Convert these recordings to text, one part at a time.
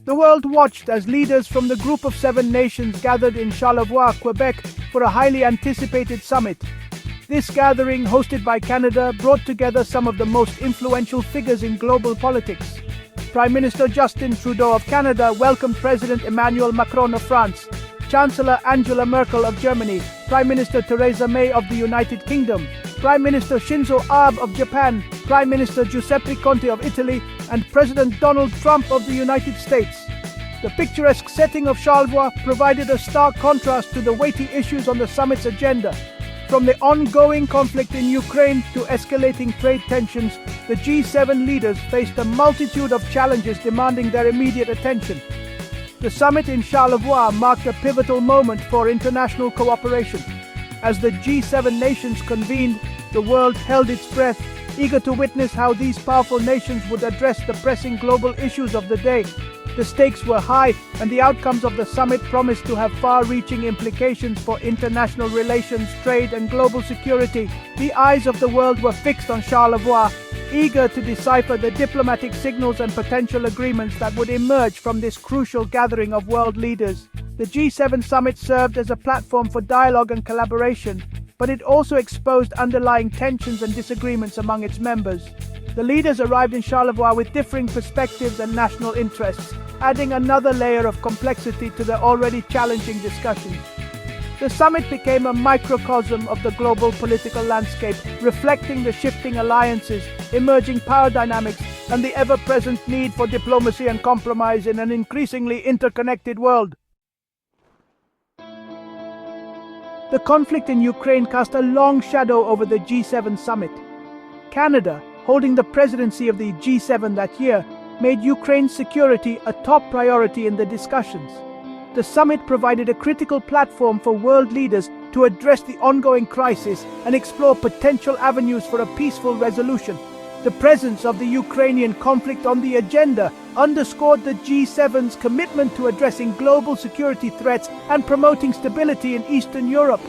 The world watched as leaders from the Group of Seven nations gathered in Charlevoix, Quebec, for a highly anticipated summit. This gathering, hosted by Canada, brought together some of the most influential figures in global politics. Prime Minister Justin Trudeau of Canada welcomed President Emmanuel Macron of France, Chancellor Angela Merkel of Germany, Prime Minister Theresa May of the United Kingdom, Prime Minister Shinzo Abe of Japan, Prime Minister Giuseppe Conte of Italy, and President Donald Trump of the United States. The picturesque setting of Charlevoix provided a stark contrast to the weighty issues on the summit's agenda. From the ongoing conflict in Ukraine to escalating trade tensions, the G7 leaders faced a multitude of challenges demanding their immediate attention. The summit in Charlevoix marked a pivotal moment for international cooperation. As the G7 nations convened, the world held its breath, eager to witness how these powerful nations would address the pressing global issues of the day. The stakes were high, and the outcomes of the summit promised to have far-reaching implications for international relations, trade, and global security. The eyes of the world were fixed on Charlevoix, eager to decipher the diplomatic signals and potential agreements that would emerge from this crucial gathering of world leaders. The G7 summit served as a platform for dialogue and collaboration, but it also exposed underlying tensions and disagreements among its members. The leaders arrived in Charlevoix with differing perspectives and national interests, adding another layer of complexity to the already challenging discussions. The summit became a microcosm of the global political landscape, reflecting the shifting alliances, emerging power dynamics, and the ever-present need for diplomacy and compromise in an increasingly interconnected world. The conflict in Ukraine cast a long shadow over the G7 summit. Canada, holding the presidency of the G7 that year, made Ukraine's security a top priority in the discussions. The summit provided a critical platform for world leaders to address the ongoing crisis and explore potential avenues for a peaceful resolution. The presence of the Ukrainian conflict on the agenda underscored the G7's commitment to addressing global security threats and promoting stability in Eastern Europe.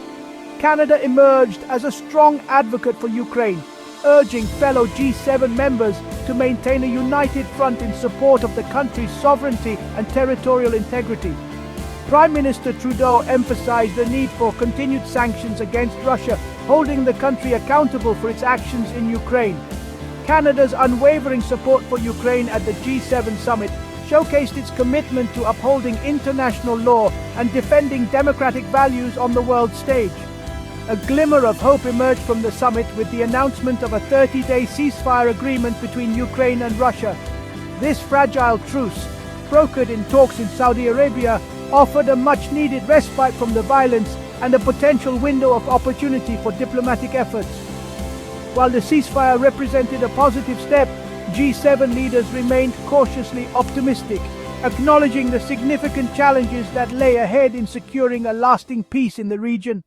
Canada emerged as a strong advocate for Ukraine, urging fellow G7 members to maintain a united front in support of the country's sovereignty and territorial integrity. Prime Minister Trudeau emphasized the need for continued sanctions against Russia, holding the country accountable for its actions in Ukraine. Canada's unwavering support for Ukraine at the G7 summit showcased its commitment to upholding international law and defending democratic values on the world stage. A glimmer of hope emerged from the summit with the announcement of a 30-day ceasefire agreement between Ukraine and Russia. This fragile truce, brokered in talks in Saudi Arabia, offered a much-needed respite from the violence and a potential window of opportunity for diplomatic efforts. While the ceasefire represented a positive step, G7 leaders remained cautiously optimistic, acknowledging the significant challenges that lay ahead in securing a lasting peace in the region.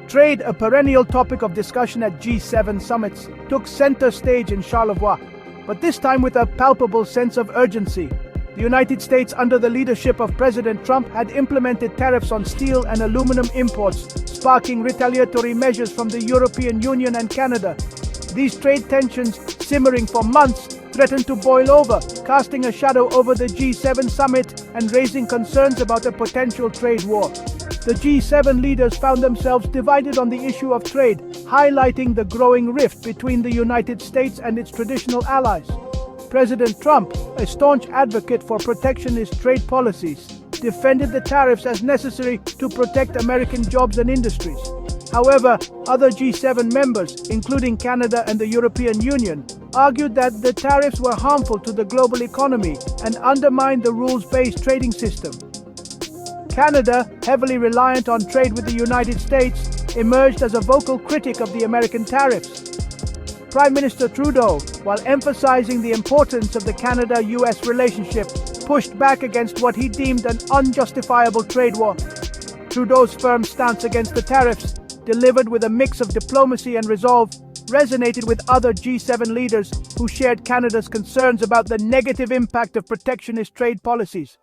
Trade, a perennial topic of discussion at G7 summits, took center stage in Charlevoix, but this time with a palpable sense of urgency. The United States, under the leadership of President Trump, had implemented tariffs on steel and aluminum imports, sparking retaliatory measures from the European Union and Canada. These trade tensions, simmering for months, threatened to boil over, casting a shadow over the G7 summit and raising concerns about a potential trade war. The G7 leaders found themselves divided on the issue of trade, highlighting the growing rift between the United States and its traditional allies. President Trump, a staunch advocate for protectionist trade policies, defended the tariffs as necessary to protect American jobs and industries. However, other G7 members, including Canada and the European Union, argued that the tariffs were harmful to the global economy and undermined the rules-based trading system. Canada, heavily reliant on trade with the United States, emerged as a vocal critic of the American tariffs. Prime Minister Trudeau, while emphasizing the importance of the Canada-US relationship, pushed back against what he deemed an unjustifiable trade war. Trudeau's firm stance against the tariffs, delivered with a mix of diplomacy and resolve, resonated with other G7 leaders who shared Canada's concerns about the negative impact of protectionist trade policies.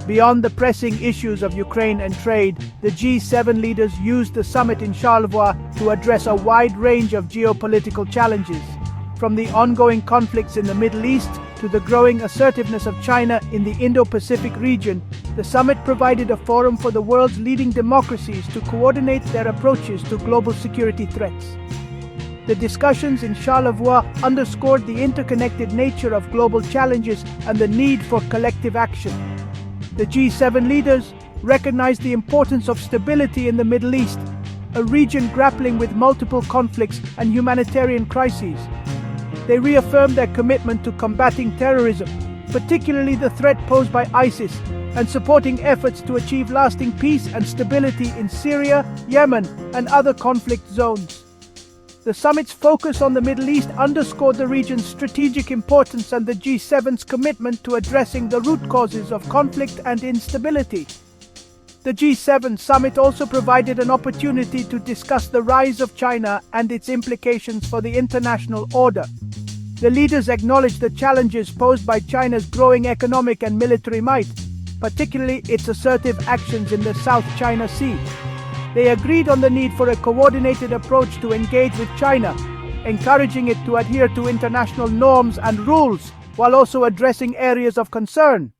Beyond the pressing issues of Ukraine and trade, the G7 leaders used the summit in Charlevoix to address a wide range of geopolitical challenges. From the ongoing conflicts in the Middle East to the growing assertiveness of China in the Indo-Pacific region, the summit provided a forum for the world's leading democracies to coordinate their approaches to global security threats. The discussions in Charlevoix underscored the interconnected nature of global challenges and the need for collective action. The G7 leaders recognized the importance of stability in the Middle East, a region grappling with multiple conflicts and humanitarian crises. They reaffirmed their commitment to combating terrorism, particularly the threat posed by ISIS, and supporting efforts to achieve lasting peace and stability in Syria, Yemen, and other conflict zones. The summit's focus on the Middle East underscored the region's strategic importance and the G7's commitment to addressing the root causes of conflict and instability. The G7 summit also provided an opportunity to discuss the rise of China and its implications for the international order. The leaders acknowledged the challenges posed by China's growing economic and military might, particularly its assertive actions in the South China Sea. They agreed on the need for a coordinated approach to engage with China, encouraging it to adhere to international norms and rules, while also addressing areas of concern.